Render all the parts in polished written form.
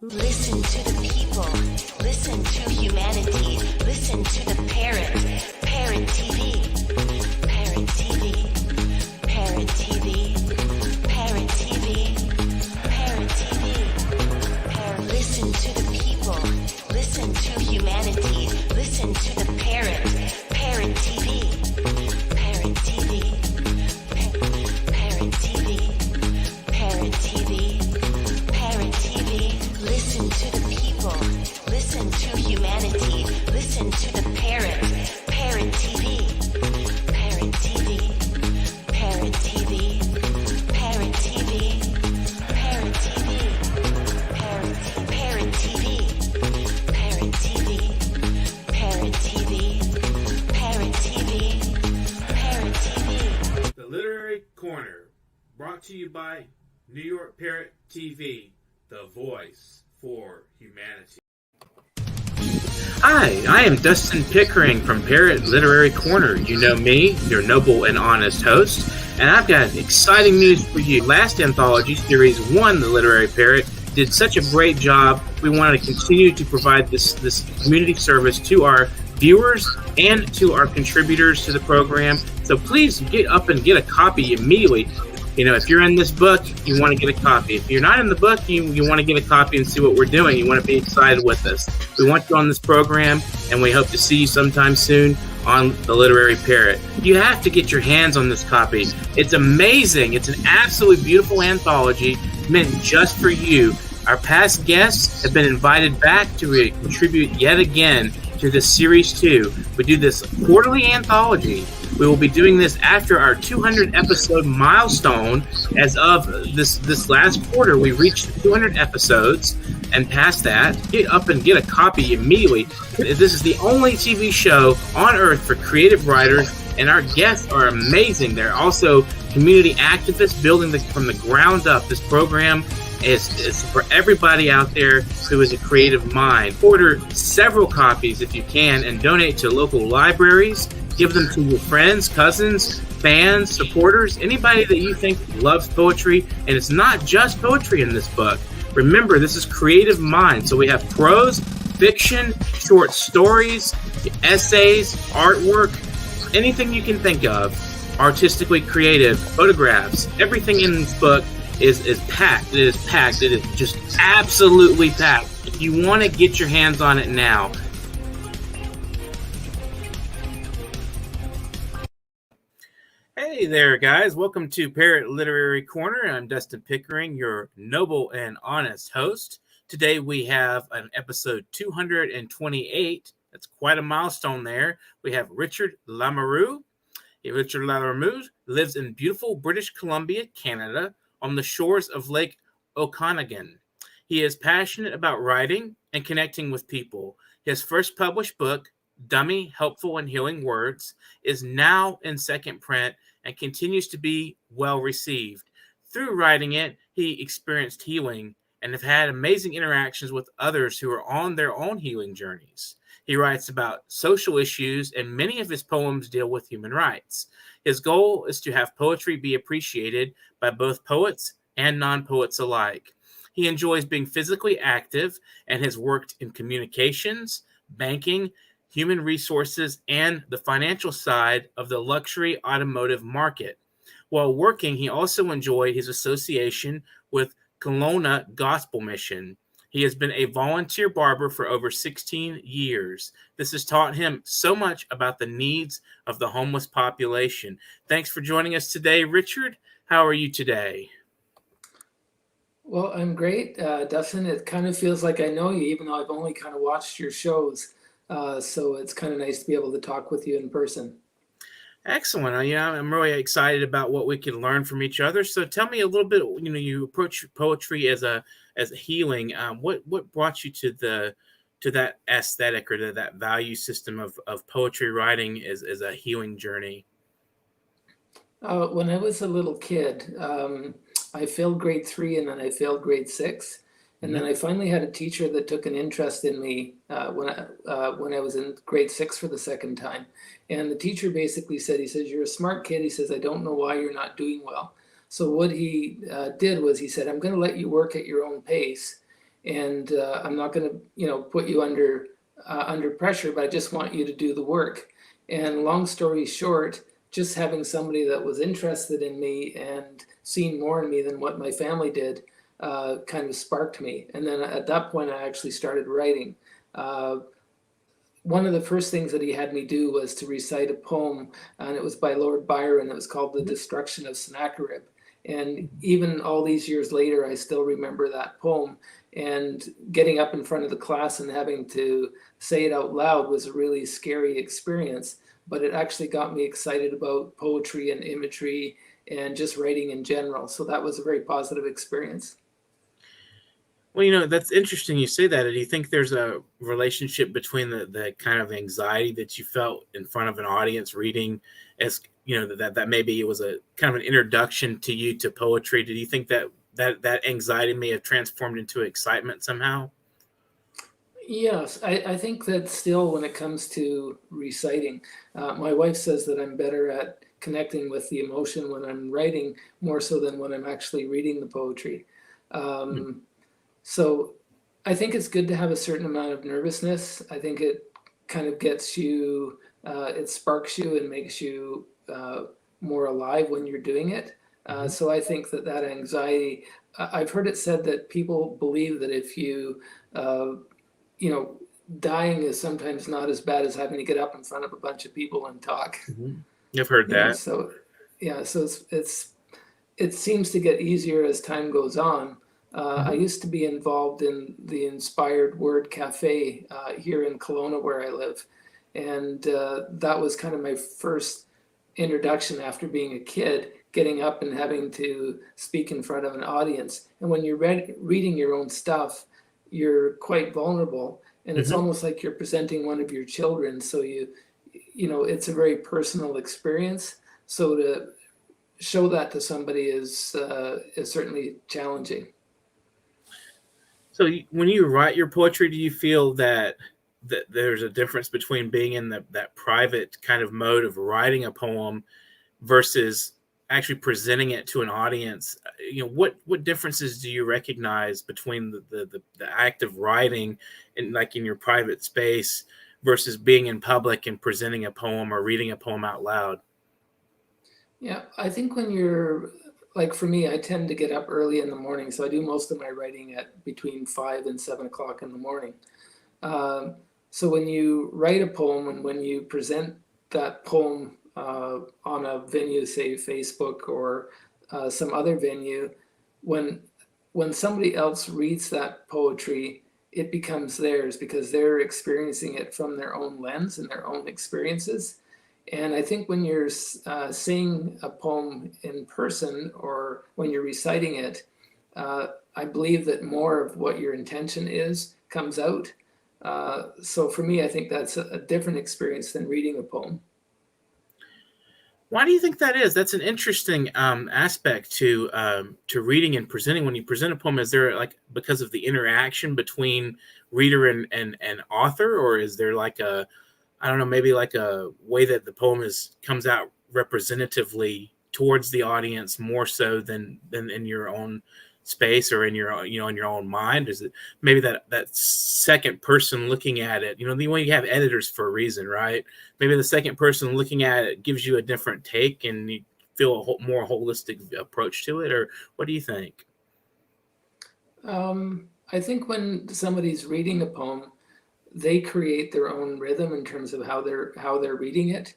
Listen to the people. Listen to humanity. Listen to the parrot. Parrot TV. Parrot TV. Parrot TV. Parrot TV. Parrot TV. Listen to the people. Listen to humanity. Listen to the parrot. Parrot TV. Parrot TV. Parrot TV. Parrot TV. Parrot TV. Listen to the people. Listen to humanity. Listen to the parrot. Parrot TV. Parrot TV. Parrot TV. Parrot TV. Parrot TV. Parrot TV. Parrot TV. Parrot TV. Parrot TV. Parrot TV. The Literary Corner, brought to you by New York Parrot TV, the voice for humanity. Hi, I am Dustin Pickering from Parrot Literary Corner. You know me, your noble and honest host, and I've got exciting news for you. Last anthology, Series 1, The Literary Parrot, did such a great job. We wanted to continue to provide this community service to our viewers and to our contributors to the program. So please get up and get a copy immediately. You know, if you're in this book, you want to get a copy. If you're not in the book, you want to get a copy and see what we're doing. You want to be excited with us. We want you on this program, and we hope to see you sometime soon on the Literary Parrot. You have to get your hands on this copy. It's amazing. It's an absolutely beautiful anthology meant just for you. Our past guests have been invited back to contribute yet again to this Series 2. We do this quarterly anthology. We will be doing this after our 200 episode milestone. As of this last quarter, we reached 200 episodes, and past that, get up and get a copy immediately. This is the only TV show on earth for creative writers, and our guests are amazing. They're also community activists building from the ground up. This program is for everybody out there who is a creative mind. Order several copies if you can and donate to local libraries. Give them to your friends, cousins, fans, supporters, anybody that you think loves poetry. And it's not just poetry in this book. Remember, this is creative mind. So we have prose, fiction, short stories, essays, artwork, anything you can think of, artistically creative, photographs. Everything in this book is packed. It is packed. It is just absolutely packed. If you want to get your hands on it now, hey there, guys. Welcome to Parrot Literary Corner. I'm Dustin Pickering, your noble and honest host. Today we have an episode 228. That's quite a milestone there. We have Richard Lamoureux. Richard Lamoureux lives in beautiful British Columbia, Canada, on the shores of Lake Okanagan. He is passionate about writing and connecting with people. His first published book, Dummy, Helpful, and Healing Words, is now in second print and continues to be well received. Through writing it, he experienced healing and have had amazing interactions with others who are on their own healing journeys. He writes about social issues, and many of his poems deal with human rights. His goal is to have poetry be appreciated by both poets and non-poets alike. He enjoys being physically active and has worked in communications, banking, human resources, and the financial side of the luxury automotive market. While working, he also enjoyed his association with Kelowna Gospel Mission. He has been a volunteer barber for over 16 years. This has taught him so much about the needs of the homeless population. Thanks for joining us today, Richard. How are you today? Well, I'm great, Dustin. It kind of feels like I know you, even though I've only kind of watched your shows. So it's kind of nice to be able to talk with you in person. Excellent. I'm really excited about what we can learn from each other. So tell me a little bit. You approach poetry as a healing. What brought you to that aesthetic or to that value system of poetry writing as a healing journey? When I was a little kid, I failed grade 3 and then I failed grade 6. And then I finally had a teacher that took an interest in me when I was in grade 6 for the second time. And the teacher basically said, he says, "You're a smart kid." He says, "I don't know why you're not doing well." So what he did was he said, "I'm going to let you work at your own pace. and I'm not going to, put you under pressure, but I just want you to do the work. And long story short, just having somebody that was interested in me and seeing more in me than what my family did kind of sparked me. And then at that point, I actually started writing. One of the first things that he had me do was to recite a poem, and it was by Lord Byron. It was called The Destruction of Sennacherib. And even all these years later, I still remember that poem. And getting up in front of the class and having to say it out loud was a really scary experience, but it actually got me excited about poetry and imagery and just writing in general. So that was a very positive experience. Well, that's interesting you say that. Do you think there's a relationship between the kind of anxiety that you felt in front of an audience reading, as that maybe it was a kind of an introduction to you to poetry? Did you think that anxiety may have transformed into excitement somehow? Yes, I think that still when it comes to reciting, my wife says that I'm better at connecting with the emotion when I'm writing more so than when I'm actually reading the poetry. So I think it's good to have a certain amount of nervousness. I think it kind of gets you, it sparks you and makes you more alive when you're doing it. So I think that anxiety, I've heard it said that people believe that if you, dying is sometimes not as bad as having to get up in front of a bunch of people and talk. I've heard that. So it seems to get easier as time goes on. I used to be involved in the Inspired Word Cafe here in Kelowna, where I live. And that was kind of my first introduction after being a kid, getting up and having to speak in front of an audience. And when you're reading your own stuff, you're quite vulnerable. And it's almost like you're presenting one of your children. So it's a very personal experience. So to show that to somebody is certainly challenging. So when you write your poetry, do you feel that there's a difference between being in that private kind of mode of writing a poem versus actually presenting it to an audience? What differences do you recognize between the act of writing in your private space versus being in public and presenting a poem or reading a poem out loud? Yeah, I think when you're, like for me, I tend to get up early in the morning, so I do most of my writing at between 5 and 7 o'clock in the morning. So when you write a poem and when you present that poem on a venue, say Facebook or some other venue, when somebody else reads that poetry, it becomes theirs because they're experiencing it from their own lens and their own experiences. And I think when you're saying a poem in person or when you're reciting it, I believe that more of what your intention is comes out. So for me, I think that's a different experience than reading a poem. Why do you think that is? That's an interesting aspect to reading and presenting. When you present a poem, is there because of the interaction between reader and author, or is there maybe like a way that the poem comes out representatively towards the audience more so than in your own space or in your in your own mind? Is it maybe that second person looking at it? The way you have editors for a reason, right? Maybe the second person looking at it gives you a different take and you feel a more holistic approach to it, or what do you think? I think when somebody's reading a poem, they create their own rhythm in terms of how they're reading it.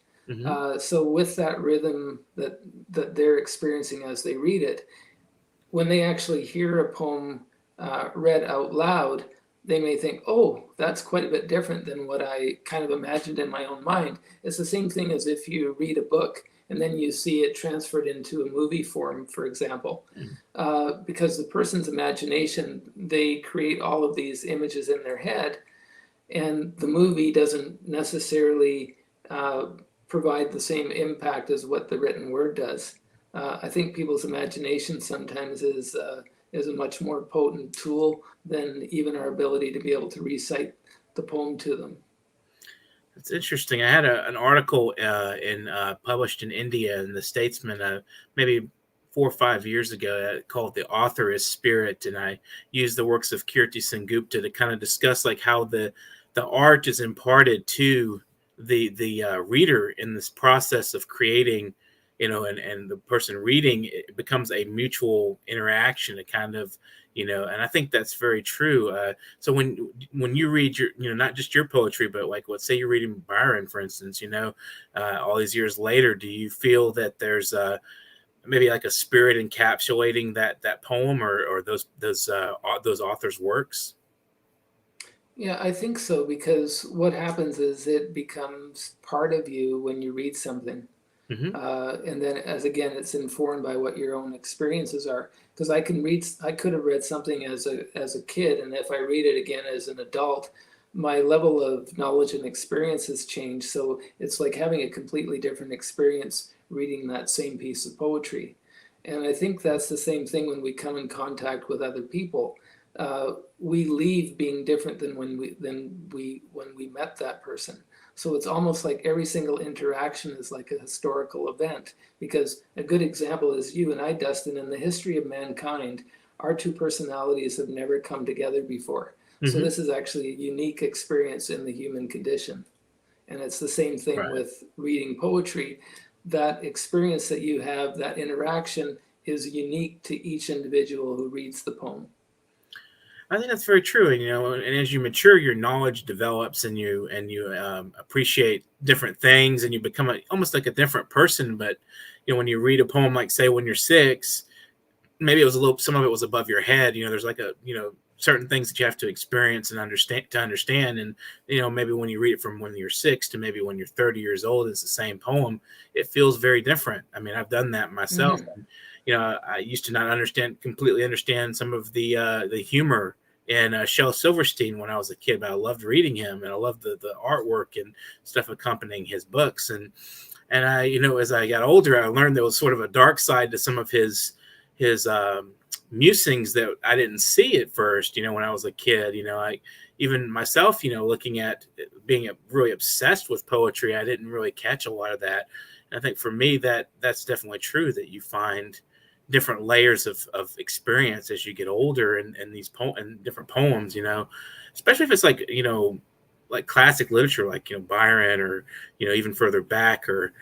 So with that rhythm that they're experiencing as they read it, when they actually hear a poem read out loud, they may think, oh, that's quite a bit different than what I kind of imagined in my own mind. It's the same thing as if you read a book and then you see it transferred into a movie form, for example. Because the person's imagination, they create all of these images in their head, and the movie doesn't necessarily provide the same impact as what the written word does. I think people's imagination sometimes is a much more potent tool than even our ability to be able to recite the poem to them. It's interesting. I had an article published in India in the Statesman maybe 4 or 5 years ago called "The Author is Spirit," and I used the works of Kirti Sengupta to kind of discuss like how the art is imparted to the reader in this process of creating, and the person reading, it becomes a mutual interaction, a kind of, and I think that's very true. So when you read your, not just your poetry, but like, let's say you're reading Byron, for instance, all these years later, do you feel that there's maybe like a spirit encapsulating that poem or those authors' works? Yeah, I think so, because what happens is it becomes part of you when you read something. Hmm. And then it's informed by what your own experiences are. Because I could have read something as a kid, and if I read it again as an adult, my level of knowledge and experience has changed. So it's like having a completely different experience reading that same piece of poetry. And I think that's the same thing when we come in contact with other people. We leave being different than when we met that person. So it's almost like every single interaction is like a historical event, because a good example is you and I, Dustin. In the history of mankind, our two personalities have never come together before. So Hmm. this is actually a unique experience in the human condition. And it's the same thing Right. with reading poetry. That experience that you have, that interaction, is unique to each individual who reads the poem. I think that's very true. And as you mature, your knowledge develops, and you appreciate different things, and you become almost like a different person. But when you read a poem, like say when you're 6, maybe it was some of it was above your head. There's like certain things that you have to experience and understand. And maybe when you read it from when you're 6 to maybe when you're 30 years old, it's the same poem. It feels very different. I mean, I've done that myself. Mm-hmm. And, I used to not completely understand some of the humor in Shel Silverstein when I was a kid, but I loved reading him, and I loved the artwork and stuff accompanying his books. And I, as I got older, I learned there was sort of a dark side to some of his musings that I didn't see at first, when I was a kid. I even myself, looking at being really obsessed with poetry, I didn't really catch a lot of that. And I think for me, that's definitely true, that you find different layers of experience as you get older, and and different poems, especially if it's like classic literature, like Byron, or even further back, or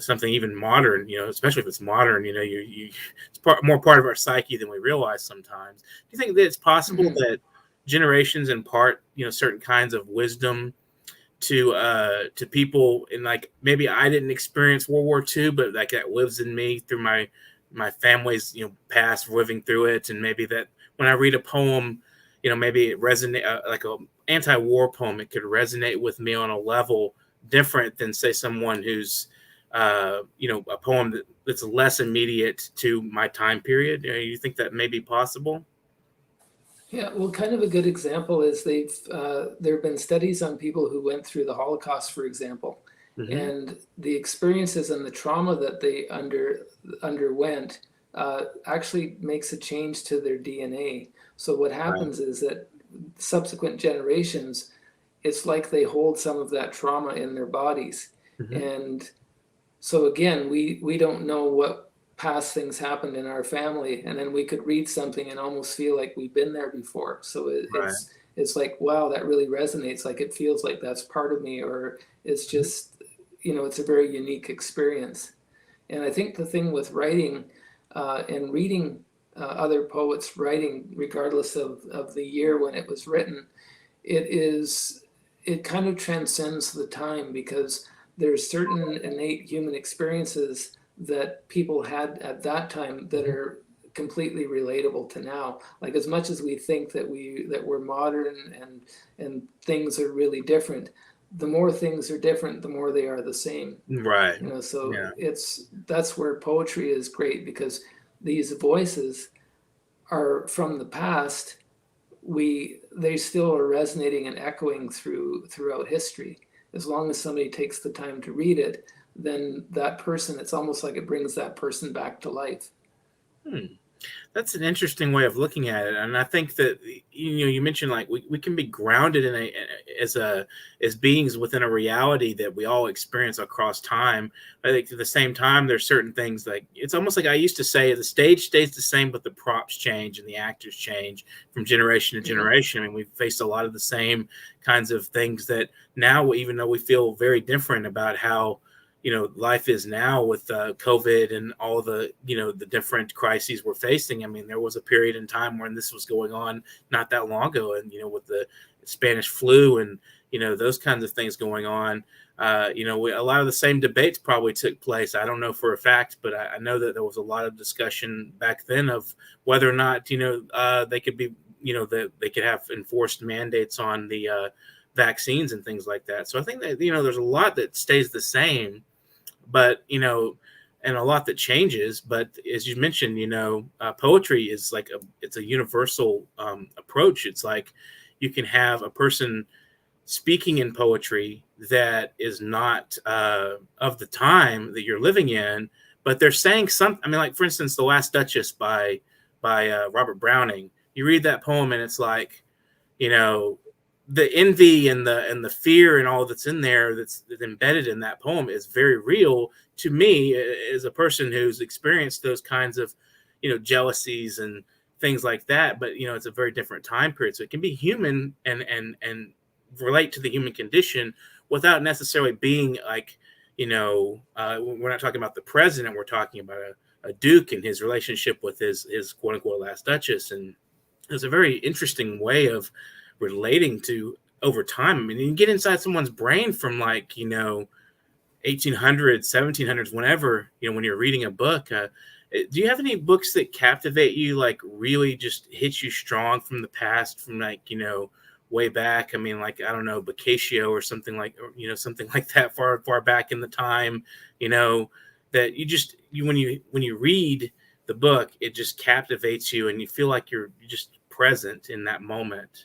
something even modern, especially if it's modern, it's more part of our psyche than we realize sometimes. Do you think that it's possible Mm-hmm. that generations impart certain kinds of wisdom to people, and like maybe I didn't experience World War II, but like that lives in me through my family's past, living through it, and maybe that when I read a poem, maybe it resonate like a anti-war poem, it could resonate with me on a level different than say someone who's a poem that's less immediate to my time period. You think that may be possible? Yeah, well, kind of a good example is there have been studies on people who went through the Holocaust, for example, Hmm. and the experiences and the trauma that they underwent actually makes a change to their DNA. So what Right. happens is that subsequent generations, it's like they hold some of that trauma in their bodies. Hmm. And so again, we don't know what past things happened in our family, and then we could read something and almost feel like we've been there before. So Right. it's like, wow, that really resonates. Like it feels like that's part of me, or it's Hmm. just, it's a very unique experience. And I think the thing with writing and reading other poets' writing, regardless of the year when it was written, it kind of transcends the time, because there's certain innate human experiences that people had at that time that Hmm. are completely relatable to now. Like, as much as we think that we're modern and things are really different, the more things are different, the more they are the same. Right. So Yeah. that's where poetry is great, because these voices are from the past. They still are resonating and echoing throughout history. As long as somebody takes the time to read it, then that person, it's almost like it brings that person back to life. Hmm. That's an interesting way of looking at it, and I think that you mentioned like we can be grounded in as beings within a reality that we all experience across time. I think at the same time, there's certain things like it's almost like I used to say the stage stays the same, but the props change and the actors change from generation to generation. I mean, we faced a lot of the same kinds of things that now, even though we feel very different about how life is now with COVID and all the different crises we're facing. I mean, there was a period in time when this was going on not that long ago, and with the Spanish flu and those kinds of things going on. A lot of the same debates probably took place. I don't know for a fact, but I know that there was a lot of discussion back then of whether or not they could be that they could have enforced mandates on the vaccines and things like that. So I think that there's a lot that stays the same, but and a lot that changes. But as you mentioned, poetry is like it's a universal approach. It's like you can have a person speaking in poetry that is not of the time that you're living in, but they're saying something. I mean, like for instance, The Last Duchess by Robert Browning. You read that poem and it's like, the envy and the fear and all that's in there that's embedded in that poem is very real to me as a person who's experienced those kinds of, jealousies and things like that. But, it's a very different time period. So it can be human and relate to the human condition without necessarily being like, we're not talking about the president. We're talking about a duke and his relationship with his quote unquote last duchess. And it's a very interesting way of relating to over time. I mean, you can get inside someone's brain from like 1800s, 1700s, whenever when you're reading a book. Do you have any books that captivate you, like really just hit you strong from the past, from like way back? I mean, like I don't know, Boccaccio or something like something like that far back in the time. That when you read the book, it just captivates you and you feel like you're just present in that moment.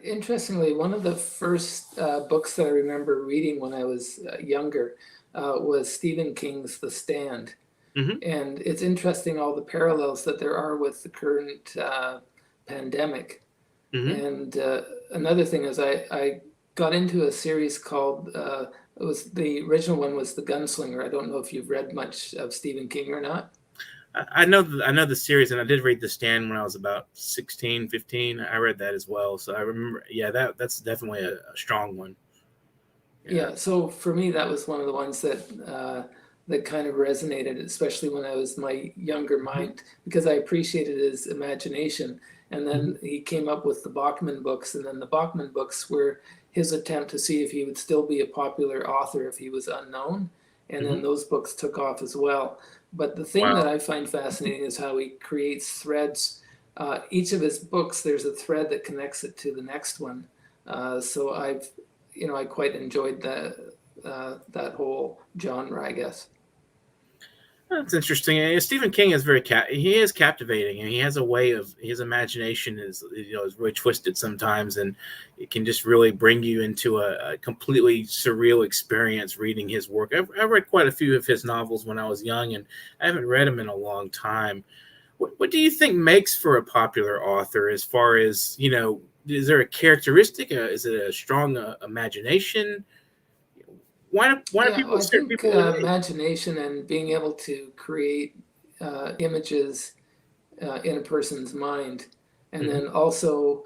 Interestingly, one of the first books that I remember reading when I was younger was Stephen King's The Stand. Mm-hmm. And it's interesting all the parallels that there are with the current pandemic. Mm-hmm. And another thing is I got into a series called, it was the original one was The Gunslinger. I don't know if you've read much of Stephen King or not. I know the series, and I did read The Stand when I was about 16, 15. I read that as well. So I remember, that's definitely a strong one. Yeah. So for me, that was one of the ones that kind of resonated, especially when I was my younger mind, because I appreciated his imagination. And then he came up with the Bachman books, and then the Bachman books were his attempt to see if he would still be a popular author if he was unknown. And then those books took off as well. But the thing that I find fascinating is how he creates threads. Each of his books, there's a thread that connects it to the next one. So I quite enjoyed that whole genre, I guess. That's interesting. Stephen King is he is captivating, and he has a way of his imagination is really twisted sometimes, and it can just really bring you into a completely surreal experience reading his work. I've read quite a few of his novels when I was young, and I haven't read them in a long time. What do you think makes for a popular author? As far as is there a characteristic? Is it a strong imagination? Why do people certain people imagination and being able to create images in a person's mind, and then also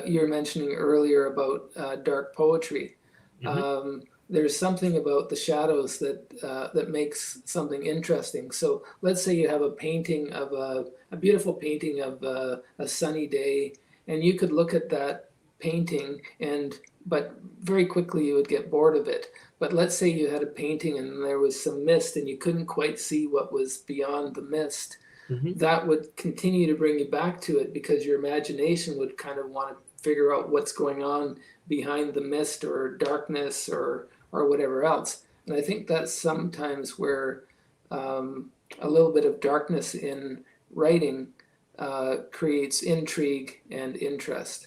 you were mentioning earlier about dark poetry. There's something about the shadows that makes something interesting. So let's say you have a painting of a beautiful painting of a sunny day, and you could look at that painting but very quickly you would get bored of it. But let's say you had a painting and there was some mist and you couldn't quite see what was beyond the mist. That would continue to bring you back to it because your imagination would kind of want to figure out what's going on behind the mist or darkness or whatever else. And I think that's sometimes where a little bit of darkness in writing creates intrigue and interest.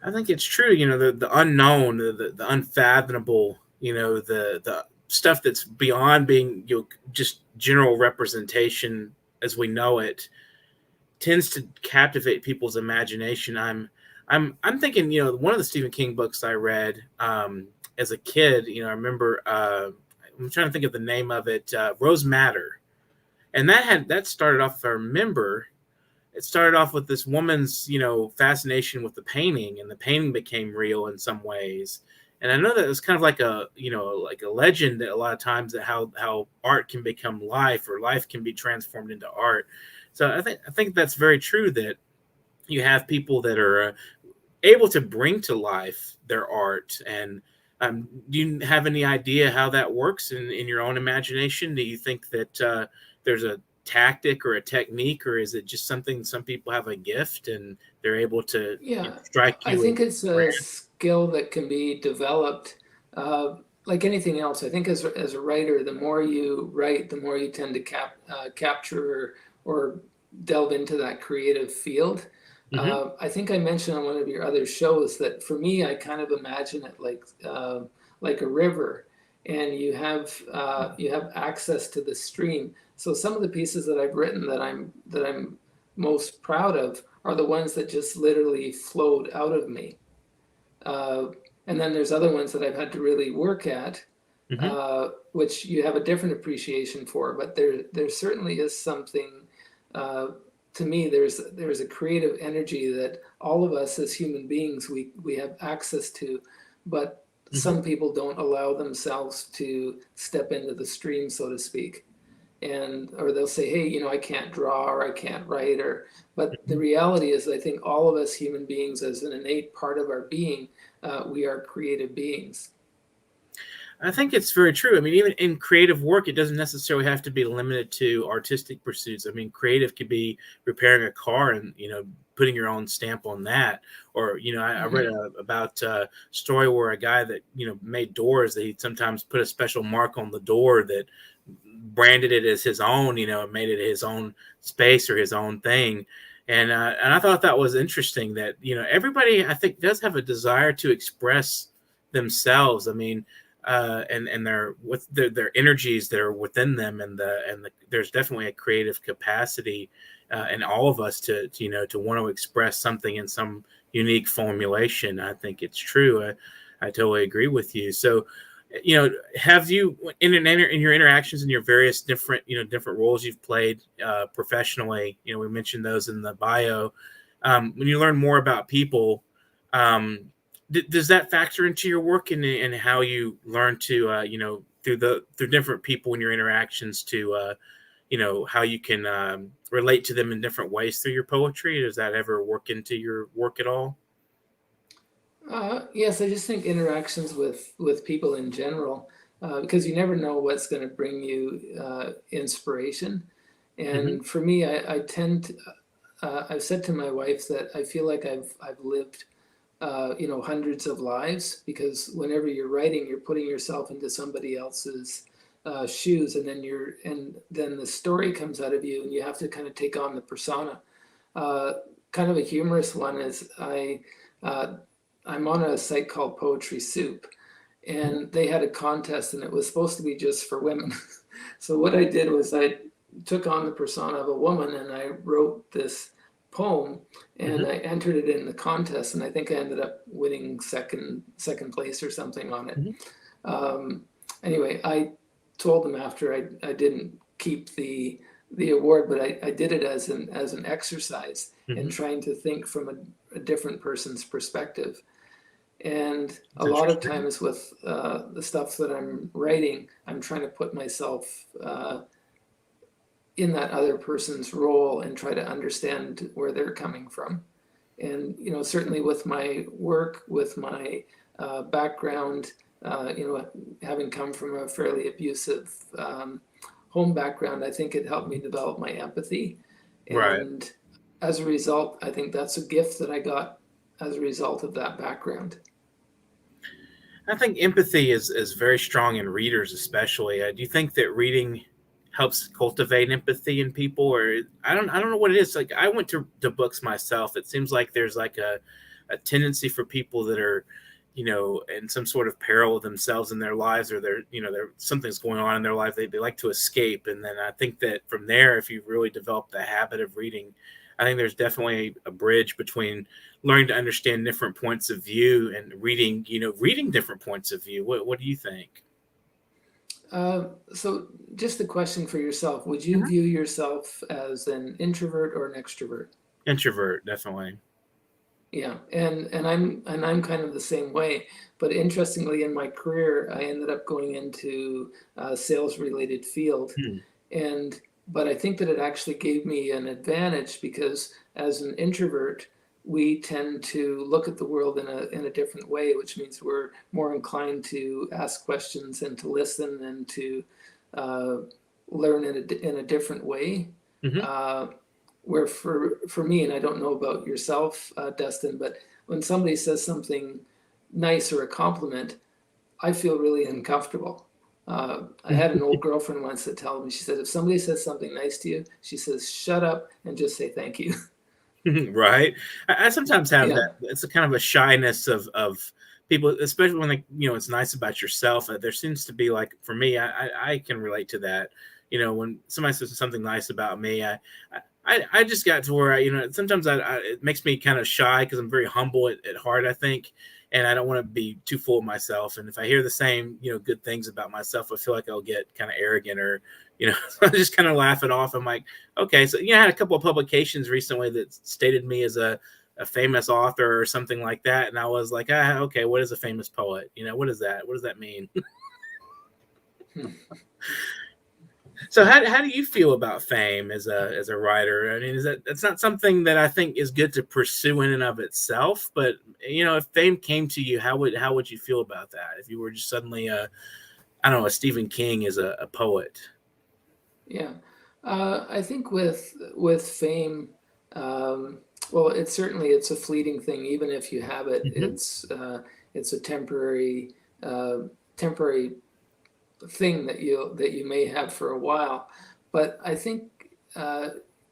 I think it's true. The unknown, the unfathomable, the stuff that's beyond being just general representation as we know it tends to captivate people's imagination. I'm thinking, one of the Stephen King books I read as a kid, I remember I'm trying to think of the name of it, Rose Madder, and that started off, if I remember, it started off with this woman's, fascination with the painting, and the painting became real in some ways. And I know that it's kind of like like a legend that a lot of times that how art can become life, or life can be transformed into art. So I think that's very true, that you have people that are able to bring to life their art. And do you have any idea how that works in your own imagination? Do you think that there's a tactic or a technique, or is it just something, some people have a gift and they're able to strike you? I think it's a skill that can be developed like anything else. I think as a writer, the more you write, the more you tend to capture or delve into that creative field. I think I mentioned on one of your other shows that for me, I kind of imagine it like a river, and you have access to the stream. So some of the pieces that I've written that I'm most proud of are the ones that just literally flowed out of me. And then there's other ones that I've had to really work at, which you have a different appreciation for. But there certainly is something. To me, there's a creative energy that all of us as human beings we have access to, but some people don't allow themselves to step into the stream, so to speak, or they'll say, hey, I can't draw, or I can't write, but the reality is, I think all of us human beings, as an innate part of our being, we are creative beings. I think it's very true. I mean, even in creative work, it doesn't necessarily have to be limited to artistic pursuits. I mean, creative could be repairing a car and, putting your own stamp on that. Or, I read about a story where a guy that, made doors, that he'd sometimes put a special mark on the door that branded it as his own, and made it his own space or his own thing. And I thought that was interesting that, everybody, I think, does have a desire to express themselves. I mean, and their energies that are within them, and there's definitely a creative capacity in all of us to want to express something in some unique formulation. I think it's true. I totally agree with you. So, have you in your interactions in your various different roles you've played professionally? We mentioned those in the bio. When you learn more about people, does that factor into your work and how you learn to through different people in your interactions to how you can relate to them in different ways through your poetry? Does that ever work into your work at all? Yes, I just think interactions with people in general, because you never know what's going to bring you inspiration. And for me, I tend to, I've said to my wife that I feel like I've lived hundreds of lives, because whenever you're writing, you're putting yourself into somebody else's shoes, and then the story comes out of you, and you have to kind of take on the persona. Kind of a humorous one is I'm on a site called Poetry Soup, and they had a contest, and it was supposed to be just for women. So what I did was I took on the persona of a woman, and I wrote this poem, and I entered it in the contest, and I think I ended up winning second place or something on it. Anyway, I told them after I didn't keep the award, but I did it as an exercise in trying to think from a different person's perspective. And a lot of times with the stuff that I'm writing, I'm trying to put myself in that other person's role and try to understand where they're coming from. And, certainly with my work, with my background, having come from a fairly abusive home background, I think it helped me develop my empathy. And as a result, I think that's a gift that I got as a result of that background. I think empathy is very strong in readers, especially. Do you think that reading helps cultivate empathy in people? Or I don't know what it is. Like, I went to books myself. It seems like there's like a tendency for people that are in some sort of peril themselves in their lives, or something's going on in their life. They like to escape. And then I think that from there, if you really develop the habit of reading, I think there's definitely a bridge between learning to understand different points of view and reading different points of view. What do you think? So just a question for yourself. Would you view yourself as an introvert or an extrovert? Introvert, definitely. Yeah, and I'm kind of the same way. But interestingly, in my career, I ended up going into a sales-related field, but I think that it actually gave me an advantage because as an introvert, we tend to look at the world in a different way, which means we're more inclined to ask questions and to listen and to learn in a different way. Where for me, and I don't know about yourself, Dustin, but when somebody says something nice or a compliment, I feel really uncomfortable. I had an old girlfriend once that told me, she said, if somebody says something nice to you, she says, shut up and just say thank you. Right. I sometimes have that. It's a kind of a shyness of people, especially when it's nice about yourself. There seems to be, like, for me, I can relate to that. When somebody says something nice about me, I just got to where sometimes it makes me kind of shy because I'm very humble at heart, I think, and I don't want to be too full of myself. And if I hear the same good things about myself, I feel like I'll get kind of arrogant or so I just kind of laugh it off. I'm like, okay, so I had a couple of publications recently that stated me as a famous author or something like that, and I was like, okay, what is a famous poet? What is that? What does that mean? So how do you feel about fame as a writer? I mean, that's not something that I think is good to pursue in and of itself, but if fame came to you, how would you feel about that? If you were just suddenly a Stephen King as a poet? Yeah. I think with fame, well, it's a fleeting thing. Even if you have it, it's a temporary thing that you may have for a while. But I think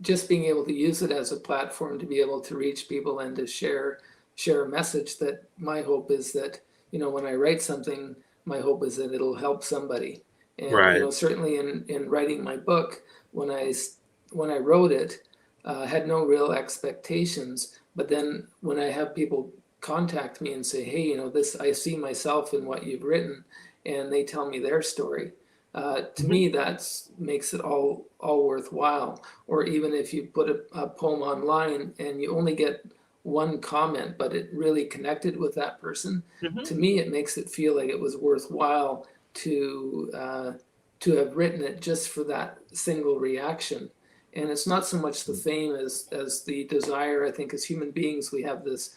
just being able to use it as a platform to be able to reach people and to share a message, that my hope is that when I write something, my hope is that it'll help somebody. And certainly in writing my book, when I wrote it, had no real expectations. But then when I have people contact me and say, hey, this, I see myself in what you've written, and they tell me their story, to me, that makes it all worthwhile. Or even if you put a poem online and you only get one comment, but it really connected with that person, to me, it makes it feel like it was worthwhile to have written it just for that single reaction. And it's not so much the fame as the desire. I think as human beings, we have this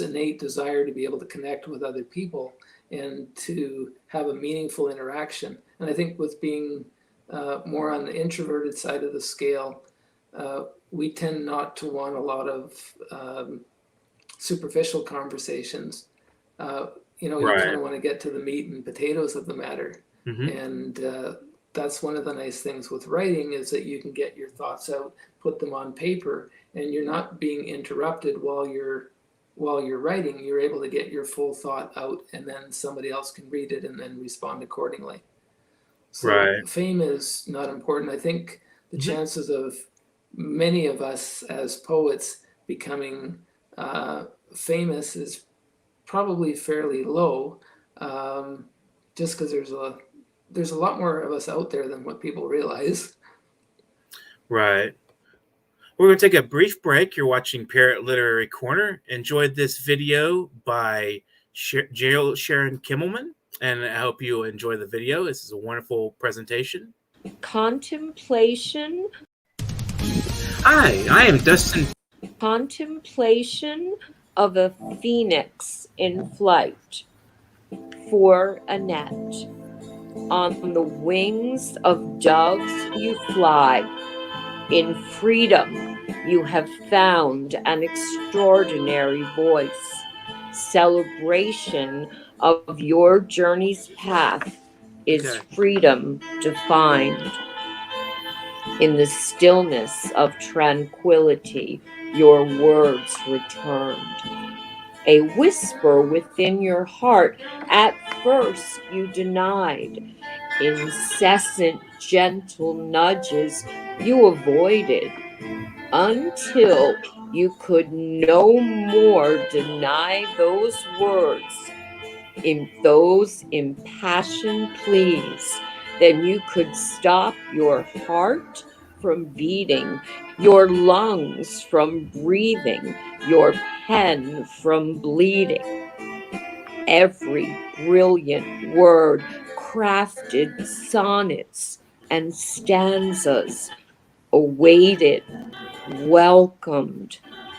innate desire to be able to connect with other people and to have a meaningful interaction. And I think with being more on the introverted side of the scale, we tend not to want a lot of superficial conversations. You kind of want to get to the meat and potatoes of the matter. And that's one of the nice things with writing, is that you can get your thoughts out, put them on paper, and you're not being interrupted while you're writing. You're able to get your full thought out, and then somebody else can read it and then respond accordingly. So fame is not important. I think the chances of many of us as poets becoming famous is probably fairly low, just because there's a lot more of us out there than what people realize. Right. We're going to take a brief break. You're watching Parrot Literary Corner. Enjoyed this video by Sharon Kimmelman, and I hope you enjoy the video. This is a wonderful presentation. Contemplation. Hi, I am Dustin. Contemplation of a phoenix in flight for Annette. On the wings of doves you fly. In freedom you have found an extraordinary voice. Celebration of your journey's path is freedom defined. In the stillness of tranquility, your words returned. a whisper within your heart. At first you denied. Incessant gentle nudges you avoided, until you could no more deny those words, in those impassioned pleas, than you could stop your heart from beating, your lungs from breathing, your pen from bleeding. Every brilliant word, crafted sonnets and stanzas, awaited, welcomed,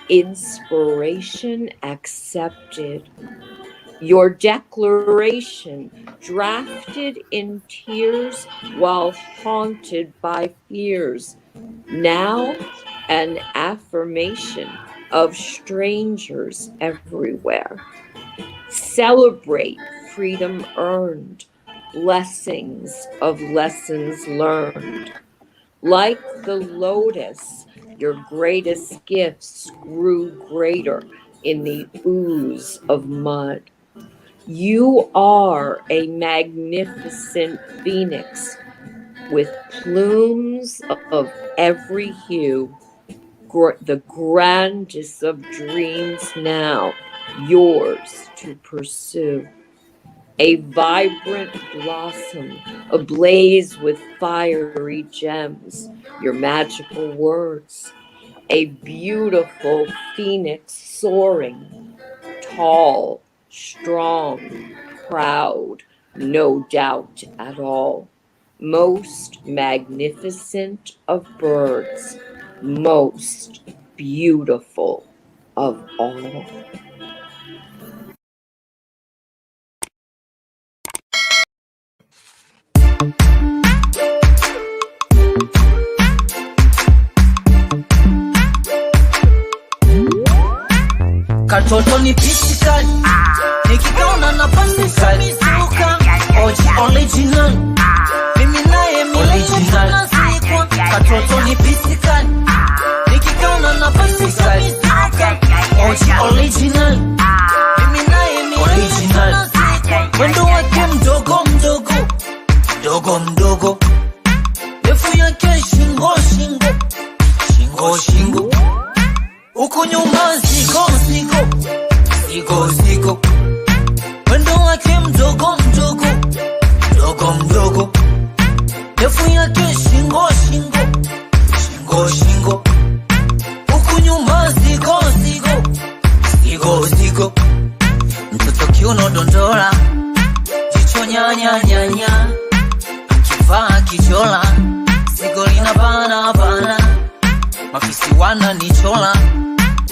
inspiration accepted. Your declaration, drafted in tears while haunted by fears, now an affirmation of strangers everywhere. Celebrate freedom earned, blessings of lessons learned. Like the lotus, your greatest gifts grew greater in the ooze of mud. You are a magnificent phoenix with plumes of every hue, the grandest of dreams now yours to pursue. A vibrant blossom ablaze with fiery gems, your magical words. A beautiful phoenix soaring, tall, strong, proud, no doubt at all. Most magnificent of birds, most beautiful of all. Katoto ni pisikali, nikikaona nafasi samizuka. Oji original, mimi naye original. Katoto ni pisikali, nikikaona nafasi samizuka. Oji original, mimi naye original. Mwendo wake mdogo mdogo, mdogo mdogo, refu yake shingo shingo, shingo shingo. Uko nyuma ziko ziko, ziko ziko. Mwendo wake mdogo mdogo, mdogo mdogo, refu yake shingo shingo, shingo shingo. Uko nyuma ziko ziko, ziko ziko. Mtoto kiuno dondora, jicho nyanya nyanya, akivaa kichola, zigo lina bana bana. Mafisi wananichola,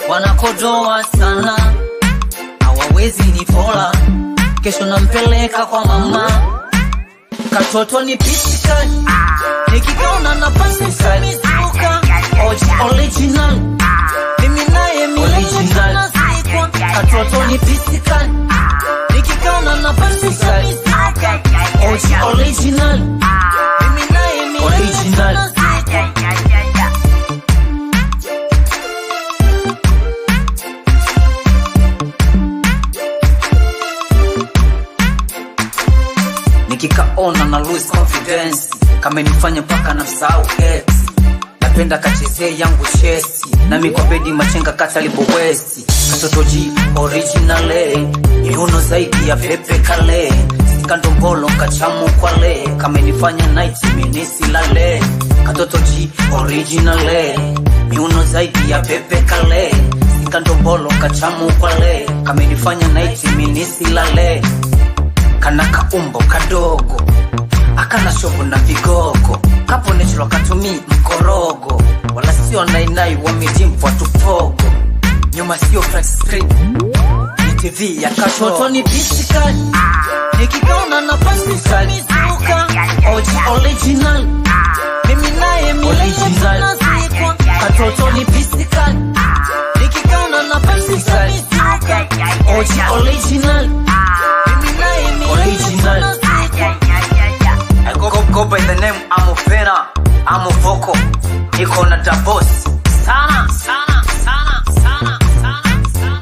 wanakodoa sana, hawawezi nipola, kesho nampeleka kwa mama. Katoto ni pisikali, nikikaona nafasi samizuka. Oji original, mimi naye original. Katoto ni pisikali, nikikaona nafasi samizuka. Oji original, mimi naye original. Nikikaona na lose confidence, kama nifanya mpaka na msahau ex. Napenda kachezee yangu chesi, nami kwa bedi machenga katalibo westi. Katoto G original, miuno zaidi ya pepe kale. Sikando mbolo kachamu kwa le, kama nifanya night minisi lale. Katoto G original, miuno zaidi ya pepe kale. Sikando mbolo kachamu kwa le, kama nifanya night minisi lale. Kana kaumbo kadogo, akana shobo na vigogo. Kapo nechilo katumi mkorogo, wala sio nainai wamejimfwa tupogo. Nyuma sio flat screen, ni TV ya katoto ni pisikali, nikikaona nafasi samizuka. Oji original, mimi naye original. Katoto ni pisikali, nikikaona nafasi samizuka. Oji original, original. I go by the name Amofera, Amofoko. Niko na Davos. Sana, sana, sana, sana, sana, sana.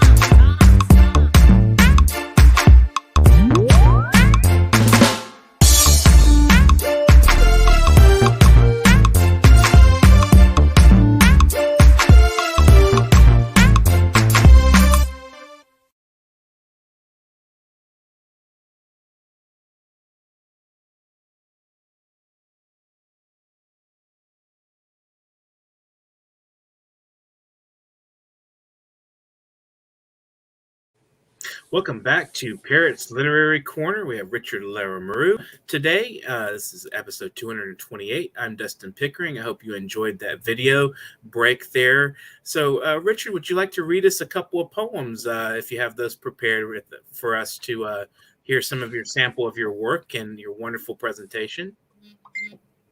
Welcome back to Parrot's Literary Corner. We have Richard Lamoureux today. This is episode 228. I'm Dustin Pickering. I hope you enjoyed that video break there. So, Richard, would you like to read us a couple of poems if you have those prepared for us to hear some of your sample of your work and your wonderful presentation?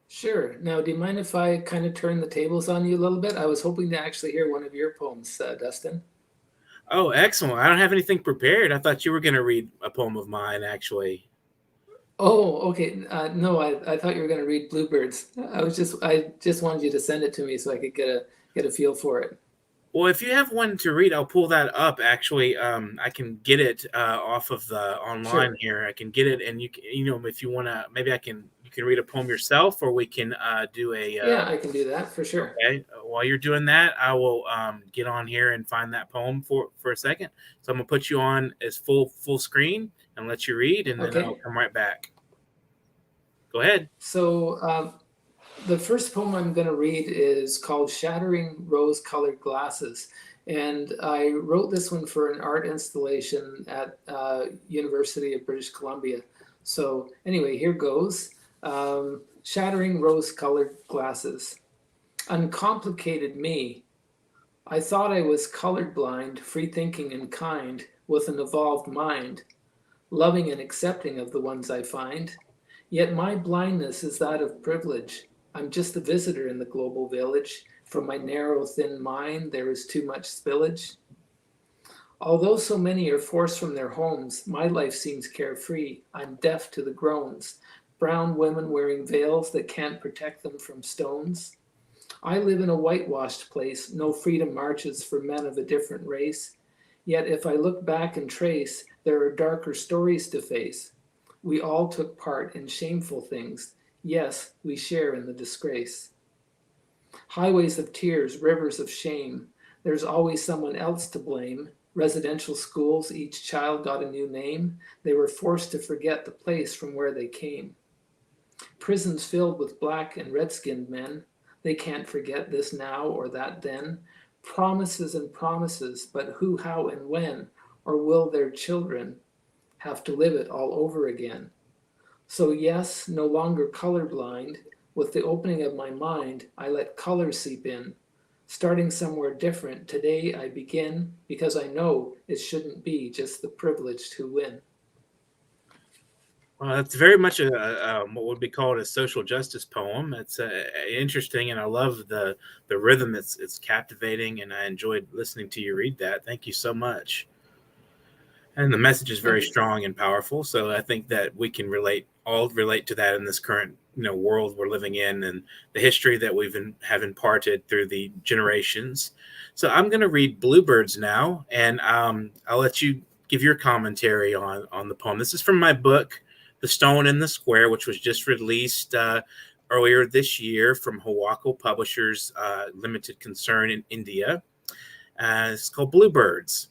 Sure. Now, do you mind if I kind of turn the tables on you a little bit? I was hoping to actually hear one of your poems, Dustin. Oh, excellent. I don't have anything prepared. I thought you were going to read a poem of mine, actually. Oh, okay. No, I thought you were going to read Bluebirds. I just wanted you to send it to me so I could get a feel for it. Well, if you have one to read, I'll pull that up. Actually, I can get it off of the online here. I can get it, and if you want to, maybe you can read a poem yourself, or we can do a. Yeah, I can do that for sure. Okay. While you're doing that, I will get on here and find that poem for a second. So I'm gonna put you on as full screen and let you read, and then I'll come right back. Go ahead. So the first poem I'm going to read is called Shattering Rose-Colored Glasses. And I wrote this one for an art installation at University of British Columbia. So anyway, here goes. Shattering Rose-Colored Glasses. Uncomplicated me. I thought I was colorblind, free-thinking and kind, with an evolved mind, loving and accepting of the ones I find. Yet my blindness is that of privilege. I'm just a visitor in the global village. From my narrow, thin mind, there is too much spillage. Although so many are forced from their homes, my life seems carefree. I'm deaf to the groans. Brown women wearing veils that can't protect them from stones. I live in a whitewashed place. No freedom marches for men of a different race. Yet if I look back and trace, there are darker stories to face. We all took part in shameful things. Yes, we share in the disgrace. Highways of tears, rivers of shame. There's always someone else to blame. Residential schools, each child got a new name. They were forced to forget the place from where they came. Prisons filled with black and red-skinned men. They can't forget this now or that then. Promises and promises, but who, how, and when? Or will their children have to live it all over again? So yes, no longer colorblind. With the opening of my mind, I let color seep in. Starting somewhere different, today I begin because I know it shouldn't be just the privileged who win. Well, that's very much what would be called a social justice poem. It's interesting, and I love the rhythm. It's captivating, and I enjoyed listening to you read that. Thank you so much. And the message is very strong and powerful. So I think that we can relate to that in this current world we're living in, and the history that have imparted through the generations. So I'm going to read Bluebirds now, and I'll let you give your commentary on the poem. This is from my book, The Stone in the Square, which was just released earlier this year from Hawako Publishers Limited Concern in India. It's called Bluebirds.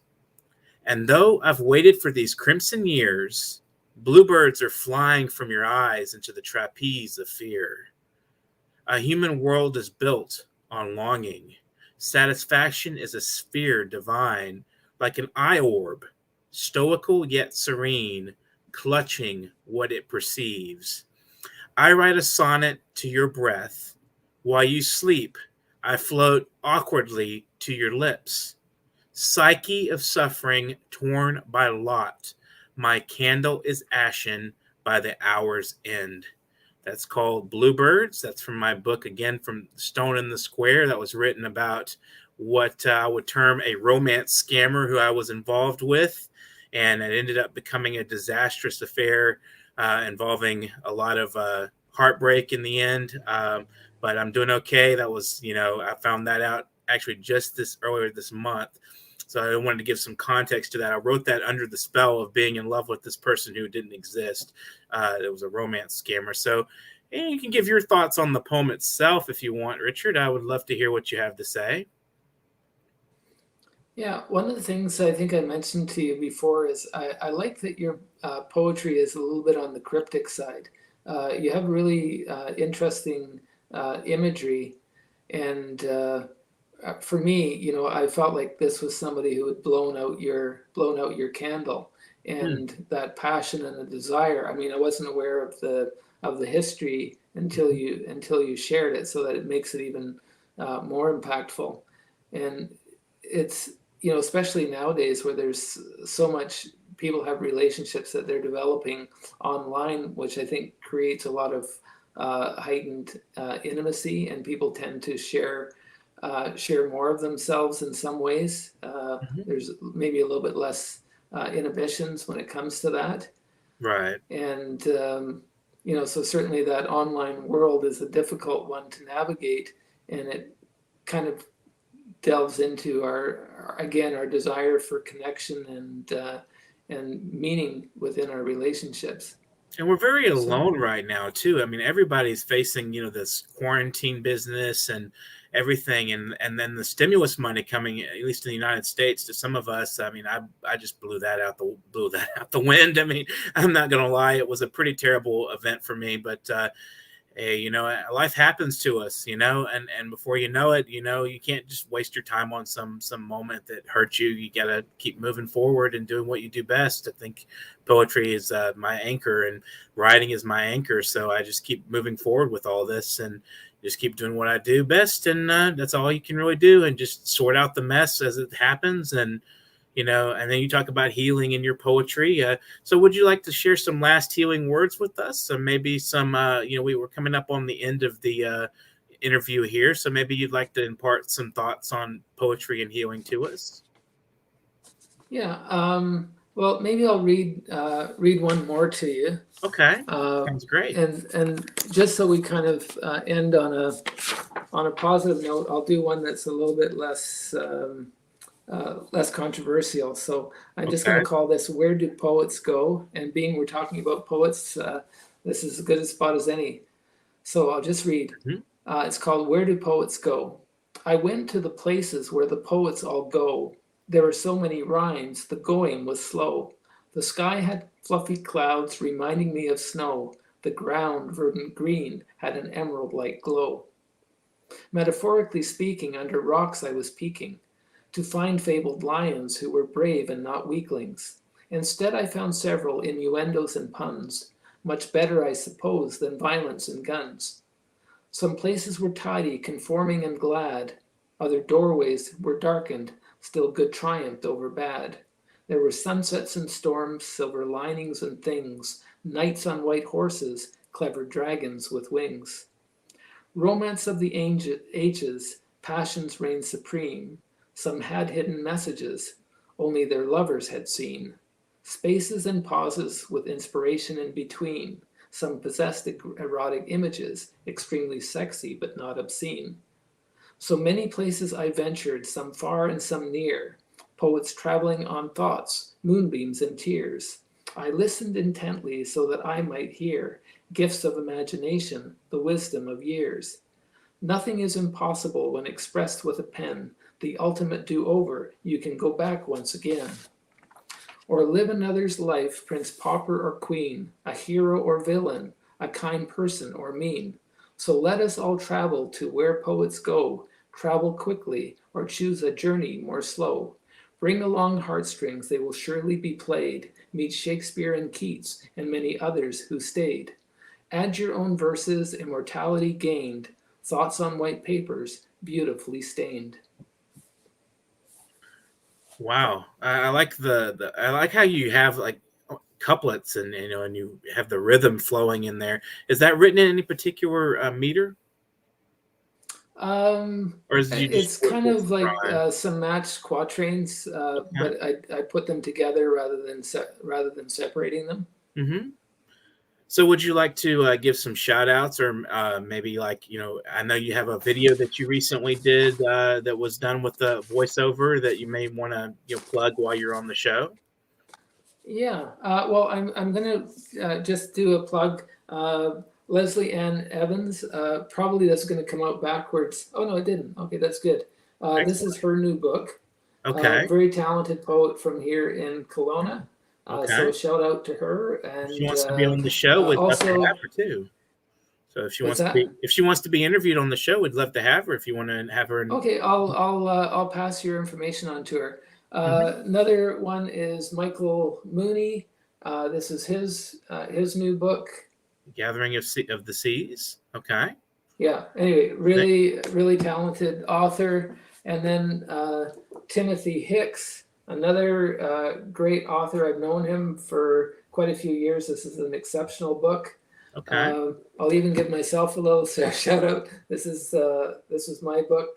And though I've waited for these crimson years, bluebirds are flying from your eyes into the trapeze of fear. A human world is built on longing. Satisfaction is a sphere divine, like an eye orb, stoical yet serene, clutching what it perceives. I write a sonnet to your breath. While you sleep, I float awkwardly to your lips. Psyche of suffering torn by lot, my candle is ashen by the hour's end. That's called Bluebirds. That's from my book, again, from Stone in the Square. That was written about what I would term a romance scammer who I was involved with. And it ended up becoming a disastrous affair involving a lot of heartbreak in the end. But I'm doing okay. That was, I found that out actually just earlier this month. So I wanted to give some context to that. I wrote that under the spell of being in love with this person who didn't exist. It was a romance scammer. So you can give your thoughts on the poem itself if you want, Richard. I would love to hear what you have to say. Yeah, one of the things I think I mentioned to you before is I like that your poetry is a little bit on the cryptic side. You have really interesting imagery, and for me, I felt like this was somebody who had blown out your candle, and that passion and the desire. I mean, I wasn't aware of the history until you shared it, so that it makes it even more impactful. And it's, you know, especially nowadays where there's so much, people have relationships that they're developing online, which I think creates a lot of heightened intimacy, and people tend to share more of themselves in some ways. There's maybe a little bit less inhibitions when it comes to that. Right. And, you know, so certainly that online world is a difficult one to navigate, and it kind of delves into our desire for connection and meaning within our relationships. And we're very alone right now too. I mean, everybody's facing, you know, this quarantine business and everything, and then the stimulus money coming, at least in the United States, to some of us. I mean, I just blew that out the wind. I mean, I'm not gonna lie, it was a pretty terrible event for me, but hey, you know, life happens to us, you know, and before you know it, you know, you can't just waste your time on some moment that hurts you. You got to keep moving forward and doing what you do best. I think poetry is my anchor, and writing is my anchor. So I just keep moving forward with all this and just keep doing what I do best. And that's all you can really do, and just sort out the mess as it happens. And you know, and then you talk about healing in your poetry. So would you like to share some last healing words with us? So maybe some, you know, we were coming up on the end of the interview here. So maybe you'd like to impart some thoughts on poetry and healing to us. Yeah. Well, maybe I'll read one more to you. Okay. Sounds great. And just so we kind of end on a positive note, I'll do one that's a little bit less controversial. So I'm just going to call this "Where Do Poets Go?" And being we're talking about poets, this is as good a spot as any. So I'll just read. It's called "Where Do Poets Go?" I went to the places where the poets all go. There were so many rhymes, the going was slow. The sky had fluffy clouds reminding me of snow. The ground, verdant green, had an emerald-like glow. Metaphorically speaking, under rocks I was peeking to find fabled lions who were brave and not weaklings. Instead, I found several innuendos and puns, much better, I suppose, than violence and guns. Some places were tidy, conforming and glad. Other doorways were darkened, still good triumphed over bad. There were sunsets and storms, silver linings and things, knights on white horses, clever dragons with wings. Romance of the ages, passions reigned supreme. Some had hidden messages, only their lovers had seen. Spaces and pauses with inspiration in between. Some possessed erotic images, extremely sexy but not obscene. So many places I ventured, some far and some near. Poets traveling on thoughts, moonbeams and tears. I listened intently so that I might hear gifts of imagination, the wisdom of years. Nothing is impossible when expressed with a pen. The ultimate do-over, you can go back once again. Or live another's life, prince, pauper, or queen, a hero or villain, a kind person or mean. So let us all travel to where poets go, travel quickly, or choose a journey more slow. Bring along heartstrings, they will surely be played, meet Shakespeare and Keats, and many others who stayed. Add your own verses, immortality gained, thoughts on white papers, beautifully stained. Wow, I like I like how you have like couplets and you know, and you have the rhythm flowing in there. Is that written in any particular meter? Or is it it's kind of like some matched quatrains, but I put them together rather than separating them. Mm-hmm. So would you like to give some shout outs, or maybe like, you know, I know you have a video that you recently did that was done with the voiceover that you may want to, you know, plug while you're on the show? Yeah, well, I'm going to just do a plug. Leslie Ann Evans, probably that's going to come out backwards. Oh, no, it didn't. Okay, that's good. This is her new book. Okay. Very talented poet from here in Kelowna. So shout out to her. And she wants to be on the show. We'd love to have her too. So if she wants to be interviewed on the show, we'd love to have her. If you want to have her. Okay, I'll pass your information on to her. Another one is Michael Mooney. This is his new book. Gathering of the Seas. Okay. Yeah. Anyway, really talented author. And then Timothy Hicks, another great author. I've known him for quite a few years. This is an exceptional book. Okay. I'll even give myself a little shout out. This is my book,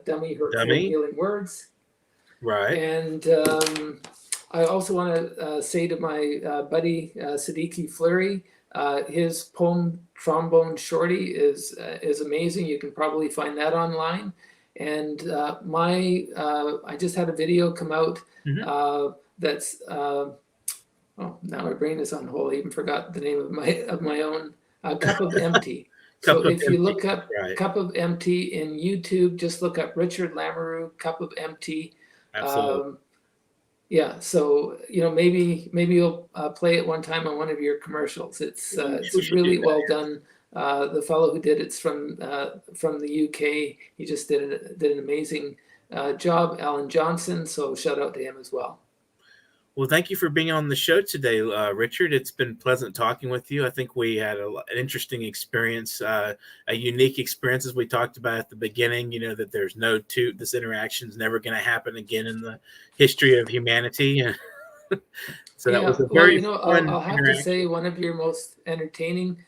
Dummy Hurtful Healing Words. Right. And I also want to say to my buddy Siddiqui Fleury, his poem Trombone Shorty is amazing. You can probably find that online. And I just had a video come out that's oh, now my brain is on hold. I even forgot the name of my own Cup of Empty. So if you look up Cup of Empty in YouTube, just look up Richard Lamoureux, Cup of Empty. Absolutely. Yeah, so maybe you'll play it one time on one of your commercials. It's really well done. The fellow who did it's from the UK. He just did an amazing job, Alan Johnson. So shout out to him as well. Well, thank you for being on the show today, Richard. It's been pleasant talking with you. I think we had an interesting experience, a unique experience, as we talked about at the beginning, that there's this interaction is never going to happen again in the history of humanity. So that was a very fun I'll have to say one of your most entertaining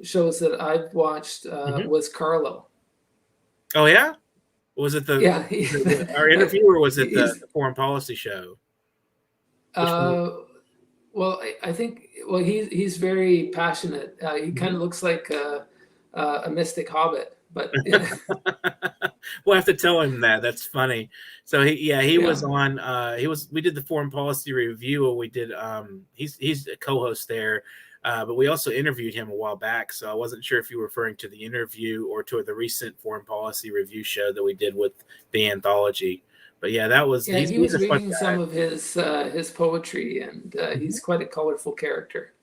shows that I've watched was Carlo. Oh, yeah? Was it our interview, or was it the foreign policy show? Well, I think he's very passionate. He kind of looks like a mystic hobbit, but we'll have to tell him that. That's funny. So he was on. We did the foreign policy review. We did. He's a co-host there, but we also interviewed him a while back. So I wasn't sure if you were referring to the interview or to the recent foreign policy review show that we did with the anthology. But yeah, that was. Yeah, he was reading some of his poetry, and he's quite a colorful character.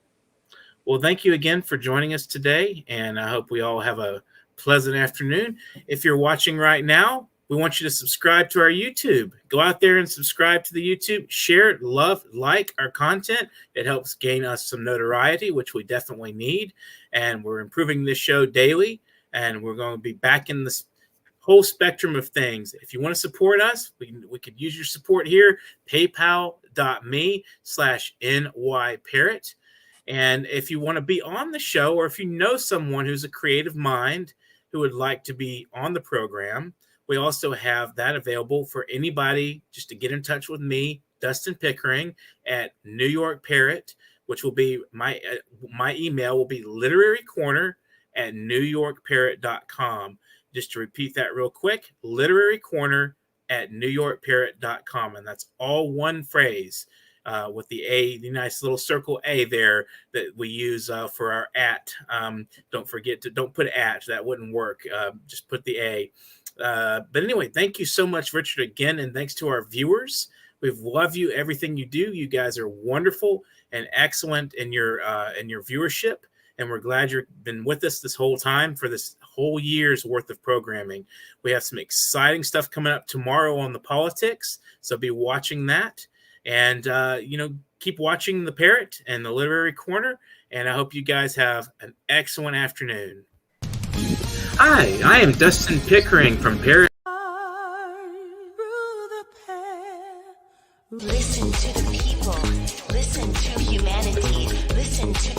Well, thank you again for joining us today, and I hope we all have a pleasant afternoon. If you're watching right now, we want you to subscribe to our YouTube. Go out there and subscribe to the YouTube. Share, love, like our content. It helps gain us some notoriety, which we definitely need. And we're improving this show daily, and we're going to be back in this whole spectrum of things. If you want to support us, we could use your support here. PayPal.me/NYParrot. And if you want to be on the show, or if you know someone who's a creative mind who would like to be on the program, we also have that available for anybody just to get in touch with me, Dustin Pickering, at New York Parrot, which will be my email will be literarycorner@newyorkparrot.com. Just to repeat that real quick, literarycorner@newyorkparrot.com. And that's all one phrase with the A, the nice little circle A there that we use for our @ don't put @ that wouldn't work. Just put the A. But anyway, thank you so much, Richard, again. And thanks to our viewers. We love you, everything you do. You guys are wonderful and excellent in your viewership. And we're glad you've been with us this whole time for this whole year's worth of programming. We have some exciting stuff coming up tomorrow on the politics, so be watching that. And, keep watching the Parrot and the Literary Corner. And I hope you guys have an excellent afternoon. Hi, I am Dustin Pickering from Parrot. Listen to the people. Listen to humanity. Listen to